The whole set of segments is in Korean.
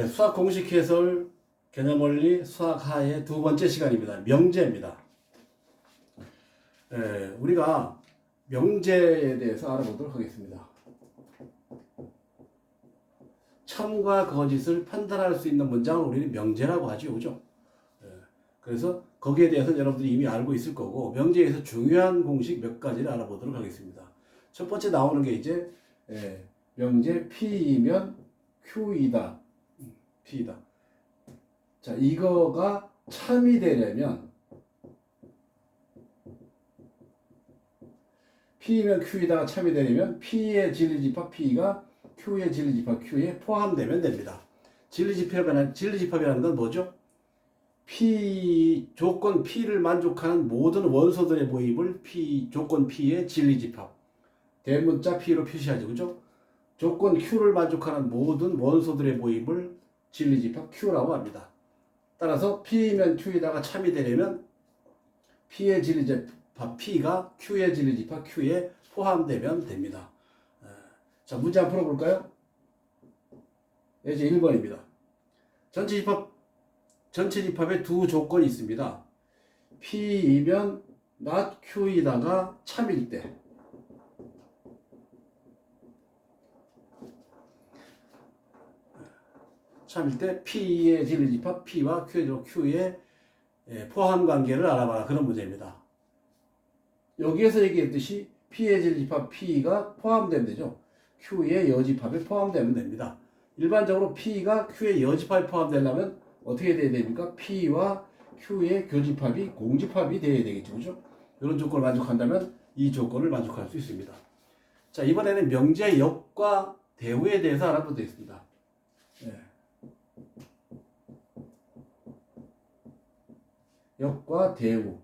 수학 공식 해설 개념 원리 수학 하의 두 번째 시간입니다. 명제입니다. 우리가 명제에 대해서 알아보도록 하겠습니다. 참과 거짓을 판단할 수 있는 문장을 우리는 명제라고 하죠, 그죠? 그래서 거기에 대해서 여러분들이 이미 알고 있을 거고, 명제에서 중요한 공식 몇 가지를 알아보도록 하겠습니다. 첫 번째 나오는 게 이제 명제 P이면 Q이다. P이다. 자, 이거가 참이 되려면 P이면 Q이다가 참이 되려면 P의 진리집합 P가 Q의 진리집합 Q에 포함되면 됩니다. 진리집합이라는 건 뭐죠? P 조건 P를 만족하는 모든 원소들의 모임을 조건 P의 진리집합 대문자 P로 표시하죠, 그죠? 조건 Q를 만족하는 모든 원소들의 모임을 진리집합 Q라고 합니다. 따라서 P이면 Q이다가 참이 되려면 P의 진리집합 P가 Q의 진리집합 Q에 포함되면 됩니다. 자, 문제 한번 풀어볼까요? 이제 1번입니다. 전체 집합에 두 조건이 있습니다. P이면 not Q이다가 참일 때, P의 진리집합 P와 Q의 포함 관계를 알아봐라. 그런 문제입니다. 여기에서 얘기했듯이 P의 진리집합 P가 포함되면 되죠. Q의 여집합에 포함되면 됩니다. 일반적으로 P가 Q의 여집합에 포함되려면 어떻게 돼야 됩니까? P와 Q의 교집합이 공집합이 돼야 되겠죠, 그죠? 이런 조건을 만족한다면 이 조건을 만족할 수 있습니다. 자, 이번에는 명제의 역과 대우에 대해서 알아보도록 하겠습니다. 역과 대우.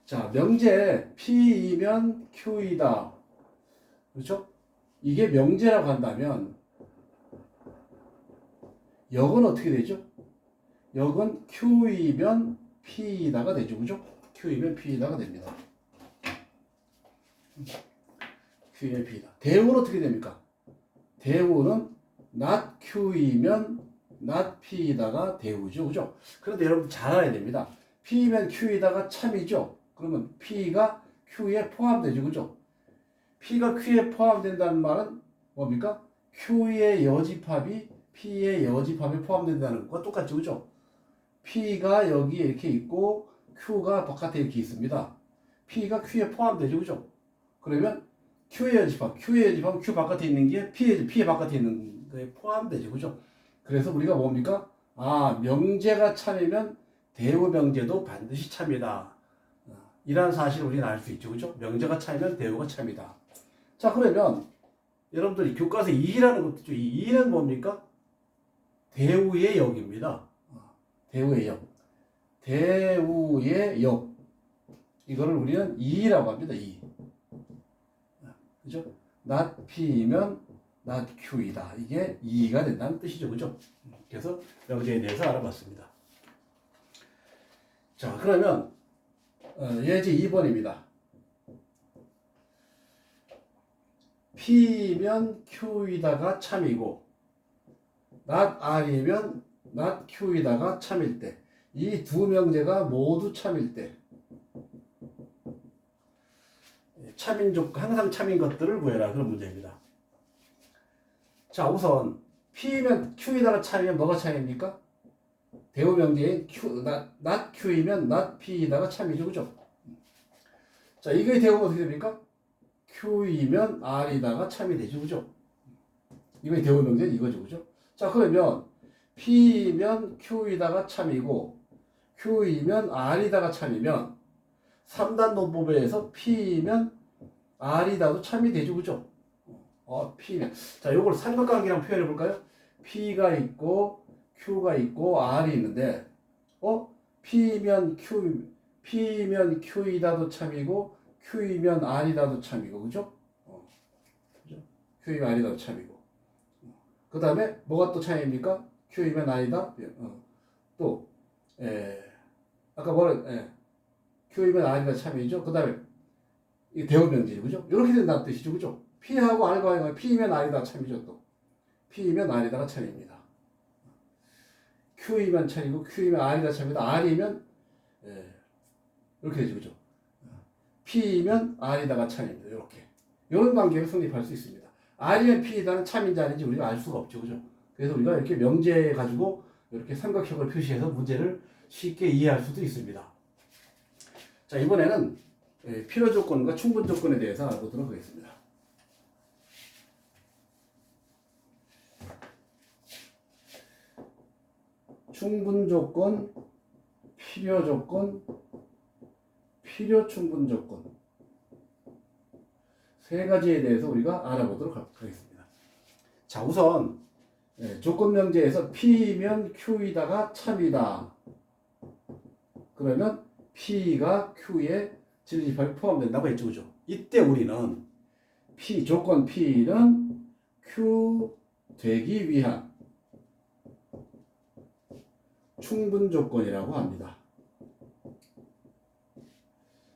자, 명제 P이면 Q이다. 그렇죠? 이게 명제라고 한다면 역은 어떻게 되죠? 역은 Q이면 P이다가 되죠, 그죠? Q이면 P이다가 됩니다. Q이면 P이다. 대우는 어떻게 됩니까? 대우는 not Q이면 not P이다가 대우죠, 그죠? 그런데 여러분 잘 알아야 됩니다. P이면 Q이다가 참이죠. 그러면 P가 Q에 포함되죠, 그죠? P가 Q에 포함된다는 말은 뭡니까? Q의 여집합이 P의 여집합에 포함된다는 것과 똑같죠, 그죠? P가 여기에 이렇게 있고 Q가 바깥에 이렇게 있습니다. P가 Q에 포함되죠, 그죠? 그러면 Q의 여집합은 Q 바깥에 있는 게 P의 바깥에 있는 거에 포함되죠, 그죠? 그래서 우리가 뭡니까? 명제가 참이면 대우 명제도 반드시 참이다. 이런 사실을 우리는 알 수 있죠, 그죠? 명제가 참이면 대우가 참이다. 자, 그러면 여러분들이 교과서 2라는 것도 있죠. 이 2는 뭡니까? 대우의 역입니다. 대우의 역. 대우의 역. 이거를 우리는 2라고 합니다. 2. 그죠? not P이면 not Q이다. 이게 2가 된다는 뜻이죠. 그죠? 그래서 명제에 대해서 알아봤습니다. 자, 그러면 예제 2번입니다. P면 Q이다가 참이고 not R이면 not Q이다가 참일 때, 이 두 명제가 모두 참일 때 항상 참인 것들을 구해라. 그런 문제입니다. 자, 우선 P면 Q이다가 참이면 뭐가 참입니까? 대우 명제인 not Q이면 not P이다가 참이죠, 그죠? 자, 이거의 대우가 어떻게 됩니까? Q이면 R이다가 참이 되죠, 그죠? 이거의 대우 명제는 이거죠, 그죠? 자, 그러면 P면 Q이다가 참이고 Q이면 R이다가 참이면 3단 논법에서 P면 R이다도 참이 되죠, 그죠? P면. 자, 요걸 삼각관계랑 표현해 볼까요? P가 있고 Q가 있고 R이 있는데, P면 Q이다도 참이고 Q이면 R이다도 참이고, 그죠? 그죠? Q이면 R이다도 참이고. 그 다음에 뭐가 또 참입니까? Q이면 R이다. 또 아까 Q이면 R이다 참이죠. 그 다음에 이 대우 명제죠, 그죠? 이렇게 된다는 뜻이죠, 그죠? P하고 R과 P이면 R이다 참이죠, 또. P이면 R이다가 참입니다. Q이면 참이고 Q이면 R이다 참이다. R이면 이렇게 되죠. 그죠? P이면 R이다가 참입니다. 이렇게. 이런 관계를 성립할 수 있습니다. R이면 P이다는 참인지 아닌지 우리가 알 수가 없죠. 그죠? 그래서 우리가 이렇게 명제 가지고 이렇게 삼각형을 표시해서 문제를 쉽게 이해할 수도 있습니다. 자, 이번에는 필요 조건과 충분 조건에 대해서 알아보도록 하겠습니다. 충분 조건, 필요 조건, 필요 충분 조건. 세 가지에 대해서 우리가 알아보도록 하겠습니다. 자, 우선 조건 명제에서 P면 Q이다가 참이다. 그러면 P가 Q에 진리집합에 포함된다고 했죠. 그죠? 이때 우리는 조건 P는 Q 되기 위한 충분 조건이라고 합니다.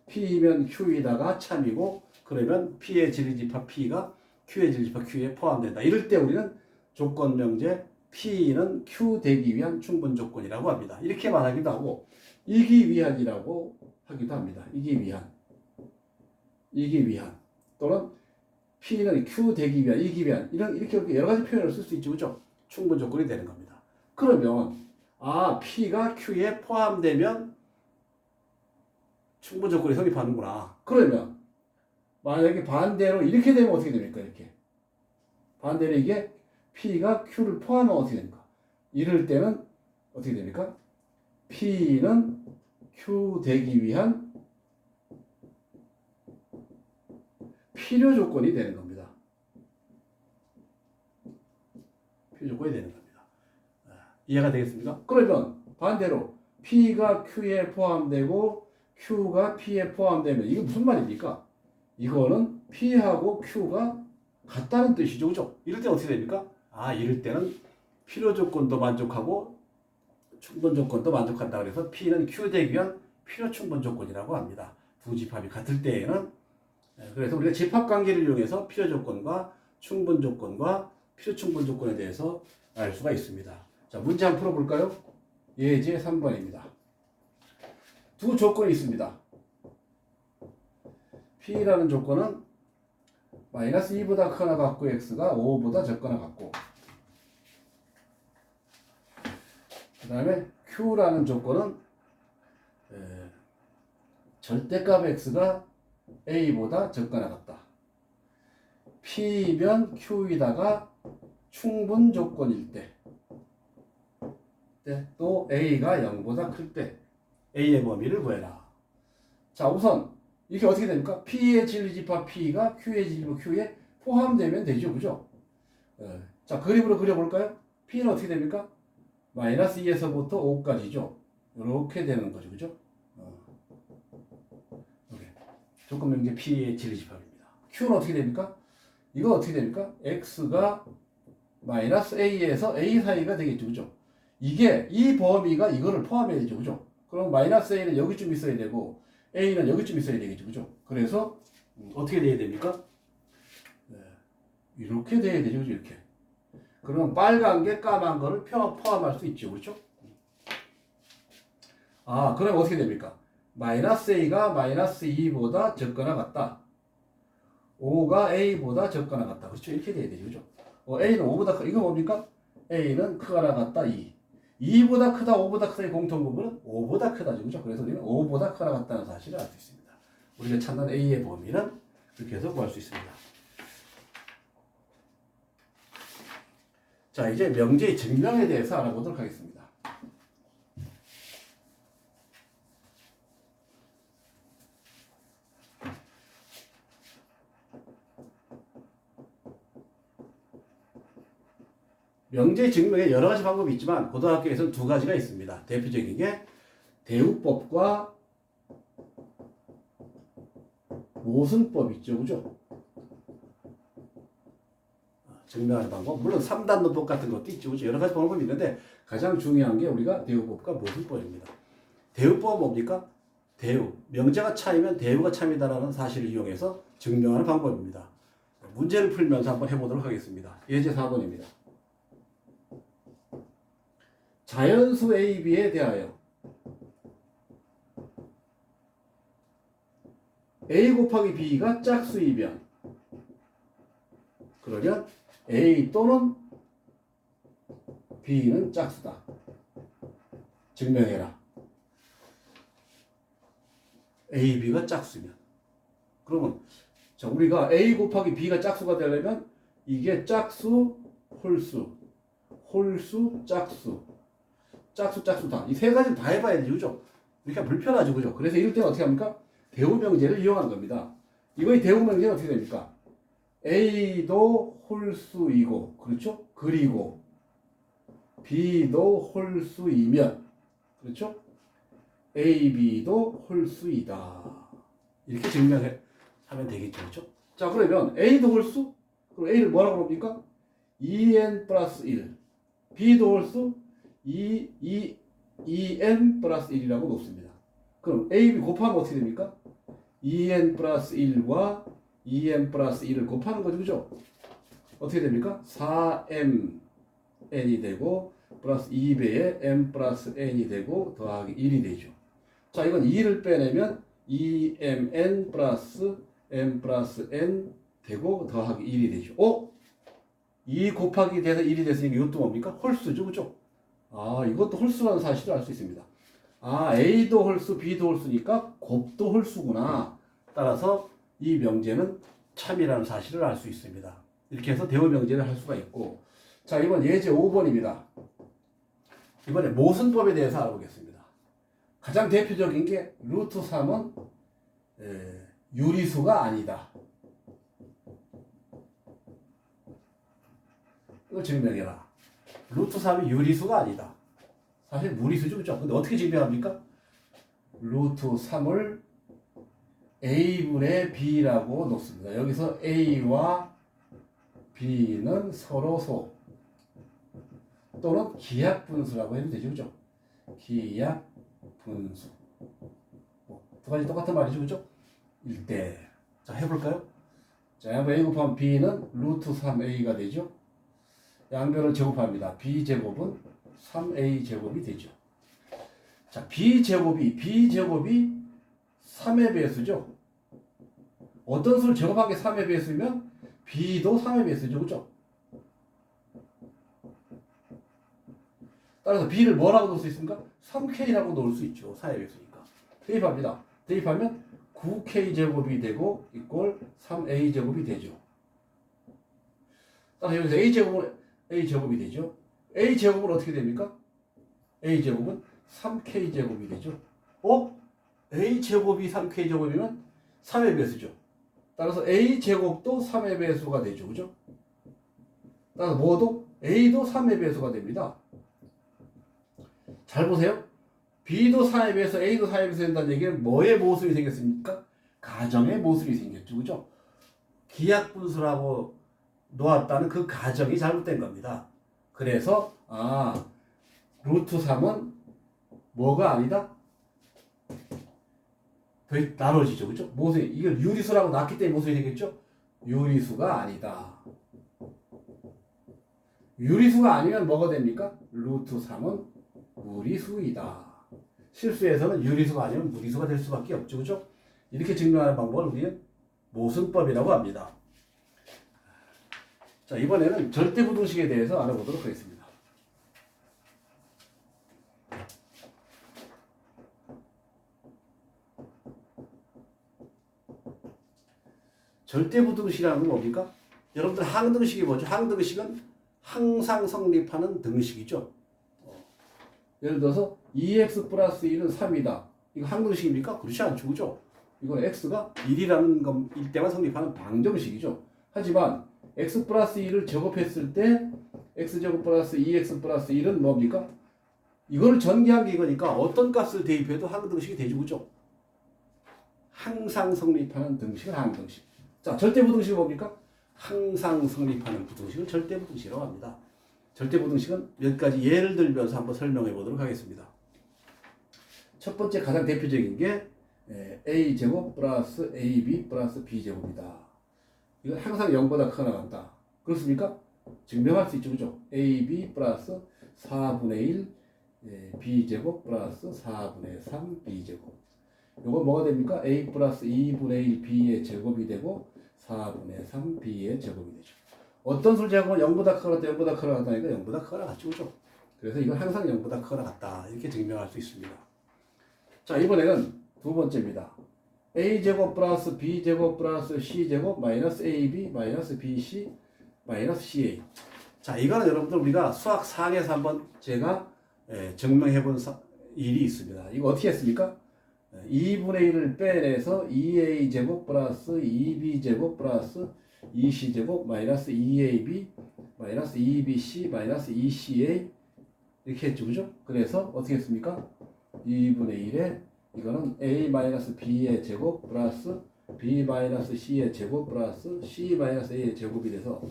P면 Q이다가 참이고 그러면 P의 진리집합 P가 Q의 진리집합 Q에 포함된다. 이럴 때 우리는 조건 명제 P는 Q 되기 위한 충분 조건이라고 합니다. 이렇게 말하기도 하고 이기 위한이라고 하기도 합니다. 이기 위한 또는 P는 Q 되기 위한, 이기 위한 이렇게 여러 가지 표현을 쓸 수 있죠. 그죠? 충분 조건이 되는 겁니다. 그러면 P가 Q에 포함되면 충분 조건이 성립하는구나. 그러면 만약에 반대로 이렇게 되면 어떻게 됩니까? 이렇게 반대로 이게 P가 Q를 포함하면 어떻게 됩니까? 이럴 때는 어떻게 됩니까? P는 Q 되기 위한 필요 조건이 되는 겁니다. 필요 조건이 되는 겁니다. 이해가 되겠습니까? 그러면 반대로 P가 Q에 포함되고 Q가 P에 포함되면 이게 무슨 말입니까? 이거는 P하고 Q가 같다는 뜻이죠. 그죠? 이럴 때 어떻게 됩니까? 이럴 때는 필요 조건도 만족하고 충분 조건도 만족한다. 그래서 P는 Q 되기 위한 필요 충분 조건이라고 합니다. 두 집합이 같을 때에는. 그래서 우리가 집합 관계를 이용해서 필요 조건과 충분 조건과 필요 충분 조건에 대해서 알 수가 있습니다. 자, 문제 한번 풀어볼까요? 예제 3번입니다. 두 조건이 있습니다. P라는 조건은 마이너스 2보다 크거나 같고 X가 5보다 적거나 같고 그 다음에 Q라는 조건은 절대값 X가 A보다 적거나 같다. P면 Q이다가 충분 조건일 때 또 A가 0보다 클 때 A의 범위를 구해라. 자, 우선 이게 어떻게 됩니까? P의 진리집합 P가 Q의 진리집합 Q에 포함되면 되죠. 그죠? 자, 그림으로 그려볼까요? P는 어떻게 됩니까? 마이너스 2에서부터 5까지죠. 이렇게 되는 거죠. 그죠? 이렇게. 조건 명제 P의 진리집합입니다. Q는 어떻게 됩니까? 이거 어떻게 됩니까? X가 마이너스 A에서 A 사이가 되겠죠. 그죠? 이 범위가 이거를 포함해야 되죠. 그죠? 그럼 마이너스 A는 여기쯤 있어야 되고 A는 여기쯤 있어야 되겠죠. 그죠? 그래서 어떻게 돼야 됩니까? 이렇게 돼야 되죠. 그죠? 이렇게. 그러면 빨간 게 까만 거를 포함할 수 있죠. 그렇죠? 그럼 어떻게 됩니까? 마이너스 A가 마이너스 2보다 적거나 같다. 5가 A보다 적거나 같다. 그렇죠? 이렇게 돼야 되죠. 그죠? A는 5보다 크다. 이거 뭡니까? A는 크거나 같다. 2보다 크다, 5보다 크다의 공통 부분은 5보다 크다죠. 그죠? 그래서 우리는 5보다 크거나 같다는 사실을 알 수 있습니다. 우리가 찾는 A의 범위는 그렇게 해서 구할 수 있습니다. 자, 이제 명제의 증명에 대해서 알아보도록 하겠습니다. 명제 증명에 여러 가지 방법이 있지만 고등학교에서는 두 가지가 있습니다. 대표적인 게 대우법과 모순법 있죠. 그죠? 증명하는 방법. 물론 3단 논법 같은 것도 있죠. 그죠? 여러 가지 방법이 있는데 가장 중요한 게 우리가 대우법과 모순법입니다. 대우법은 뭡니까? 명제가 차이면 대우가 참이다라는 사실을 이용해서 증명하는 방법입니다. 문제를 풀면서 한번 해보도록 하겠습니다. 예제 4번입니다. 자연수 AB에 대하여 A 곱하기 B가 짝수이면 그러면 A 또는 B는 짝수다. 증명해라. A, B가 짝수면. 그러면 자, 우리가 A 곱하기 B가 짝수가 되려면 이게 짝수, 홀수, 홀수, 짝수, 짝수, 짝수다. 이 세 가지를 다 해봐야지, 그죠? 이렇게 불편하죠, 그죠? 그래서 이럴 때는 어떻게 합니까? 대우명제를 이용하는 겁니다. 이거의 대우명제는 어떻게 됩니까? A도 홀수이고, 그렇죠? 그리고 B도 홀수이면, 그렇죠? A, B도 홀수이다. 이렇게 증명하면 되겠죠, 그렇죠? 자, 그러면 A도 홀수? 그럼 A를 뭐라고 합니까? 2n 플러스 1. B도 홀수? 2n 플러스 1이라고 놓습니다. 그럼 A, B 곱하면 어떻게 됩니까? 2n 플러스 1과 2n 플러스 1을 곱하는 거죠, 그죠? 어떻게 됩니까? 4mn이 되고 플러스 2배의 m 플러스 n이 되고 더하기 1이 되죠. 자, 이건 2를 빼내면 2mn 플러스 m 플러스 n 되고 더하기 1이 되죠. 2 곱하기 돼서 1이 됐으니까 이것도 뭡니까? 홀수죠, 그죠? 아, 이것도 홀수라는 사실을 알 수 있습니다. 아, A도 홀수, B도 홀수니까 곱도 홀수구나. 따라서 이 명제는 참이라는 사실을 알 수 있습니다. 이렇게 해서 대우 명제를 할 수가 있고. 자, 이번 예제 5번입니다. 이번에 모순법에 대해서 알아보겠습니다. 가장 대표적인 게 루트 3은 유리수가 아니다. 이걸 증명해라. 루트 3이 유리수가 아니다. 사실 무리수죠, 그죠? 근데 어떻게 증명합니까? 루트 3을 A분의 B라고 놓습니다. 여기서 A와 B는 서로 소 또는 기하분수라고 해도 되죠, 그죠? 기하분수. 두 가지 똑같은 말이죠, 그죠? 1대. 자, 해볼까요? 자, A 곱하면 B는 루트 3A가 되죠? 양변을 제곱합니다. B제곱은 3A 제곱이 되죠. 자, B제곱이 3의 배수죠. 어떤 수를 제곱한 게 3의 배수면 B도 3의 배수죠, 그죠? 따라서 B를 뭐라고 놓을 수 있습니까? 3K라고 놓을 수 있죠. 4의 배수니까. 대입합니다. 대입하면 9K 제곱이 되고 이꼴 3A 제곱이 되죠. 따라서 여기서 A 제곱은 A 제곱이 되죠. A 제곱은 어떻게 됩니까? A 제곱은 3K 제곱이 되죠. A 제곱이 3K 제곱이면 3의 배수죠. 따라서 A 제곱도 3의 배수가 되죠. 그죠? 따라서 뭐도? A도 3의 배수가 됩니다. 잘 보세요. B도 3의 배수, A도 3의 배수 된다는 얘기는 뭐의 모습이 생겼습니까? 가정의 모습이 생겼죠. 그죠? 기하분수라고 놓았다는 그 가정이 잘못된 겁니다. 그래서 루트 3은 뭐가 아니다? 나눠지죠. 그죠? 모습이 이걸 유리수라고 놨기 때문에 모습이 되겠죠? 유리수가 아니다. 유리수가 아니면 뭐가 됩니까? 루트 3은 무리수이다. 실수에서는 유리수가 아니면 무리수가 될 수밖에 없죠. 그죠? 이렇게 증명하는 방법을 우리는 모순법이라고 합니다. 자, 이번에는 절대부등식에 대해서 알아보도록 하겠습니다. 절대부등식이라는 건 뭡니까? 여러분들 항등식이 뭐죠? 항등식은 항상 성립하는 등식이죠. 예를 들어서 2x 플러스 1은 3이다. 이거 항등식입니까? 그렇지 않죠. 그죠? 이건 x가 1이라는 것일 때만 성립하는 방정식이죠. 하지만 x 플러스 1을 제곱했을 때 x제곱 플러스 2x 플러스 1은 뭡니까? 이거를 전개한 게 이거니까 어떤 값을 대입해도 항등식이 되죠. 그죠? 항상 성립하는 등식은 항등식. 자, 절대부등식은 뭡니까? 항상 성립하는 부등식을 절대부등식이라고 합니다. 절대부등식은 몇 가지 예를 들면서 한번 설명해 보도록 하겠습니다. 첫 번째 가장 대표적인 게 a제곱 플러스 ab 플러스 b제곱이다. 이건 항상 0보다 크거나 같다. 그렇습니까? 증명할 수 있죠. 그죠? ab 플러스 4분의 1 b제곱 플러스 4분의 3 b제곱. 요거 뭐가 됩니까? a 플러스 2분의 1 b의 제곱이 되고 4분의 3 b의 제곱이 되죠. 어떤 술 제곱은 0보다 크거나 0보다 크거나 같다니까 0보다 크거나 같죠, 그죠? 그래서 이건 항상 0보다 크거나 같다 이렇게 증명할 수 있습니다. 자, 이번에는 두 번째입니다. a제곱 플러스 b제곱 플러스 c제곱 마이너스 ab 마이너스 bc 마이너스 ca. 자, 이거는 여러분들 우리가 수학 4에서 한번 제가 증명해 본 일이 있습니다. 이거 어떻게 했습니까? 2분의 1을 빼내서 2a제곱 플러스 2b제곱 플러스 2c제곱 마이너스 2ab 마이너스 2bc 마이너스 2ca 이렇게 했죠, 그죠? 그래서 어떻게 했습니까? 2분의 1에 이거는 a 마이너스 b의 제곱 플러스 b 마이너스 c의 제곱 플러스 c 마이너스 a의 제곱이 돼서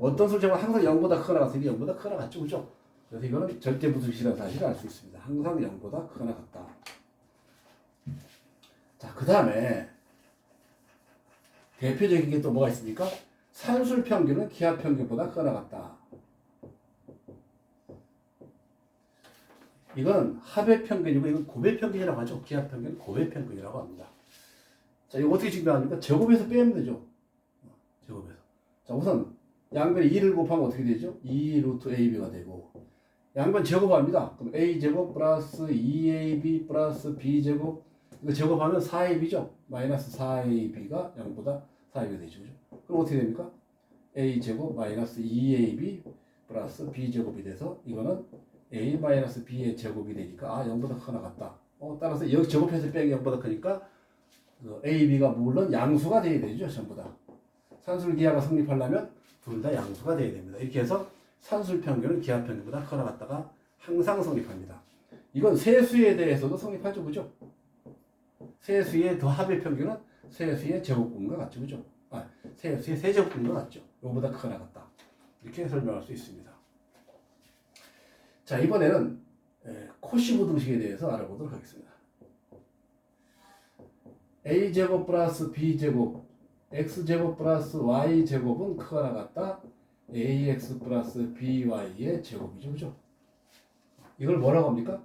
어떤 숫자가 항상 0보다 크거나 같으니 0보다 크거나 같죠, 그죠? 그래서 이거는 절대 부등식이라는 사실을 알 수 있습니다. 항상 0보다 크거나 같다. 자, 그 다음에 대표적인 게 또 뭐가 있습니까? 산술 평균은 기하 평균보다 크거나 같다. 이건 합의 평균이고 이건 곱의 평균이라고 하죠. 기하 평균, 곱의 평균이라고 합니다. 자, 이거 어떻게 증명합니까? 제곱에서 빼면 되죠. 제곱에서. 자, 우선 양변에 2를 곱하면 어떻게 되죠? 2 루트 ab가 되고 양변 제곱합니다. 그럼 a제곱 플러스 2ab 플러스 b제곱 이거 제곱하면 4ab죠. 마이너스 4ab가 0보다 4ab이 되죠. 그럼 어떻게 됩니까? a제곱 마이너스 2ab 플러스 b제곱이 돼서 이거는 a 마이너스 b의 제곱이 되니까 0보다 크거나 같다. 따라서 여기 제곱해서 빼기 0보다 크니까 ab가 물론 양수가 돼야 되죠. 전부 다. 산술기하가 성립하려면 둘 다 양수가 돼야 됩니다. 이렇게 해서 산술 평균은 기하 평균보다 크거나 같다가 항상 성립합니다. 이건 세수에 대해서도 성립하죠, 그죠? 세수의 더 합의 평균은 세수의 제곱분과 같죠, 그죠? 세수의 세제곱분과 같죠. 이거보다 크거나 같다. 이렇게 설명할 수 있습니다. 자, 이번에는 코시 부등식에 대해서 알아보도록 하겠습니다. a제곱 플러스 b제곱 x제곱 플러스 y제곱은 크거나 같다. ax 플러스 by의 제곱이죠, 그죠? 이걸 뭐라고 합니까?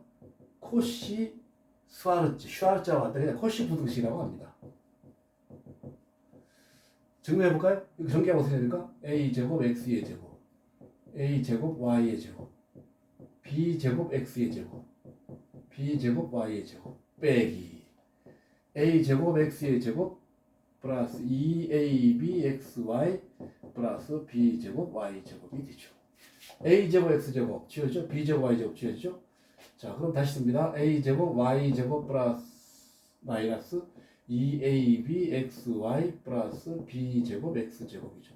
코시 슈아르츠라고 한다. 그냥 코시 부등식이라고 합니다. 증명해볼까요? 이거 전개하면 어떻게 됩니까? a제곱 x의 제곱 a제곱 y의 제곱 b제곱 x의 제곱 b제곱 y의 제곱 빼기 a제곱 x의 제곱 플러스 2abxy 플러스 b제곱 y제곱이 되죠. a제곱 x제곱 지워져 b제곱 y제곱 지워지죠. 자, 그럼 다시 씁니다. a제곱 y제곱 플러스 마이너스 2abxy 플러스 b제곱 x제곱이죠.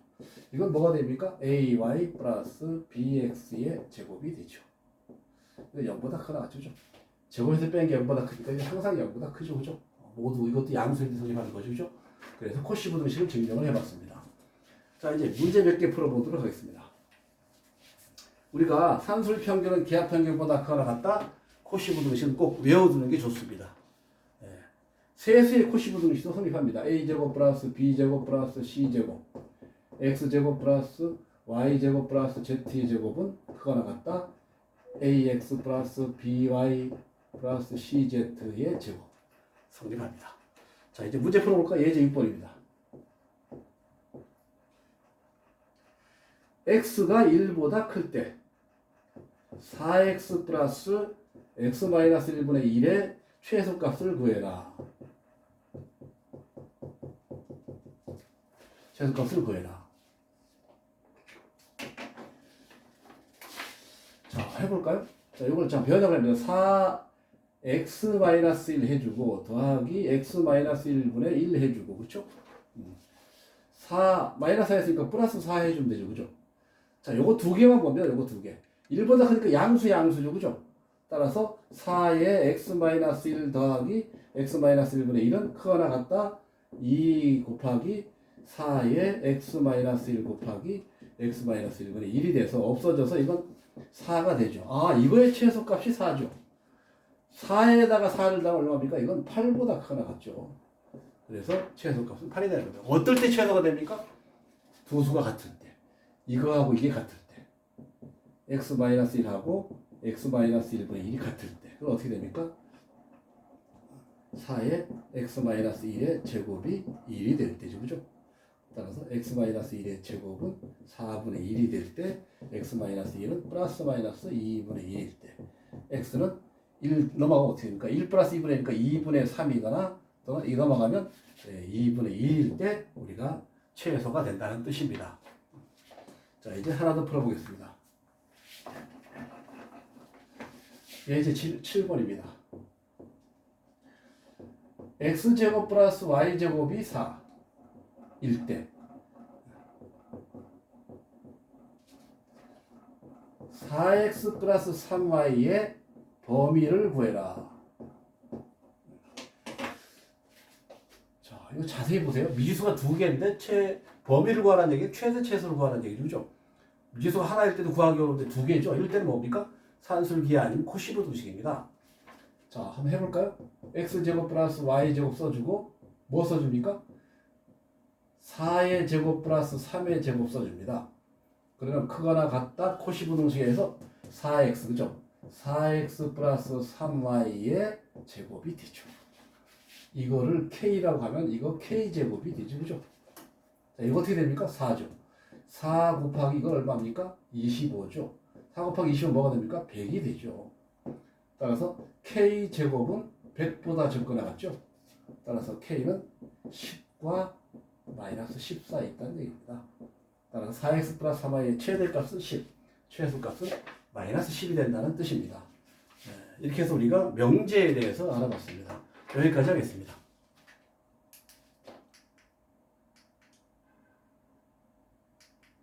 이건 뭐가 됩니까? ay 플러스 bx의 제곱이 되죠. 이거 0보다 크거나 같죠. 제곱에서 뺀 게 0보다 크니까 이게 항상 0보다 크죠, 그죠? 모두 이것도 양수인데 성립하는 거죠, 그죠? 그래서 코시 부등식을 증명을 해봤습니다. 자, 이제 문제 몇 개 풀어보도록 하겠습니다. 우리가 산술 평균은 기하 평균보다 크거나 같다. 코시 부등식은 꼭 외워두는 게 좋습니다. 세수의 코시 부등식도 성립합니다. a제곱 플러스 b제곱 플러스 c제곱 x제곱 플러스 y제곱 플러스 z의 제곱은 크거나 같다. ax 플러스 by 플러스 cz의 제곱 성립합니다. 자, 이제 문제 풀어볼까? 예제 6번입니다. x가 1보다 클 때 4x 플러스 x 마이너스 1분의 1의 최소값을 구해라. 최소값을 구해라. 자, 해볼까요? 자, 이걸 참 변형을 합니다. 4x-1 해주고 더하기 x-1분의 1 해주고, 그쵸? 4 마이너스 4 했으니까 플러스 4 해주면 되죠, 그죠? 자, 요거 두 개만 보면 요거 두 개. 1보다 크니까 양수죠, 그죠? 따라서 4의 x-1 더하기 x-1분의 1은 크거나 같다. 2 곱하기 4의 x-1 곱하기 x-1분의 1이 돼서 없어져서 이건 4가 되죠. 이거의 최소값이 4죠. 4에다가 4를 더하면 얼마입니까? 이건 8보다 크거나 같죠. 그래서 최소값은 8이 되는 거죠. 어떨 때 최소가 됩니까? 두 수가 같을 때. 이거하고 이게 같을 때. x-1하고 x-1분의 1이 같을 때 그럼 어떻게 됩니까? 4의 x-1의 제곱이 1이 될 때죠. 그죠? 따라서 x-1의 제곱은 4분의 1이 될 때 x-1은 플러스 마이너스 2분의 1일 때 x는 1 넘어가면 어떻게 됩니까? 1 플러스 2분의 1이니까 2분의 3이거나 또는 이 넘어가면 2분의 1일 때 우리가 최소가 된다는 뜻입니다. 자, 이제 하나 더 풀어보겠습니다. 예제 7번입니다. x제곱 플러스 y제곱이 4일 때 4x 플러스 3y의 범위를 구해라. 자, 이거 자세히 보세요. 미지수가 두 개인데 범위를 구하라는 얘기는 최대 최소를 구하라는 얘기죠. 그죠? 미지수가 하나일 때도 구하기 어려운데 두 개죠. 이럴 때는 뭡니까? 산술기하 아니면 코시브 도식입니다. 자, 한번 해볼까요? x제곱 플러스 y제곱 써주고 뭐 써줍니까? 4의 제곱 플러스 3의 제곱 써줍니다. 그러면 크거나 같다 코시브 공식에서 4x 그죠? 4x 플러스 3y의 제곱이 되죠. 이거를 k라고 하면 이거 k제곱이 되죠. 그죠? 자, 이거 어떻게 됩니까? 4죠. 4 곱하기 이거 얼마입니까? 25죠. 4 곱하기 20은 뭐가 됩니까? 100이 되죠. 따라서 k제곱은 100보다 적거나 같죠? 따라서 k는 10과 마이너스 10 사이에 있다는 얘기입니다. 따라서 4x 플러스 3y의 최대값은 10, 최소값은 마이너스 10이 된다는 뜻입니다. 이렇게 해서 우리가 명제에 대해서 알아봤습니다. 여기까지 하겠습니다.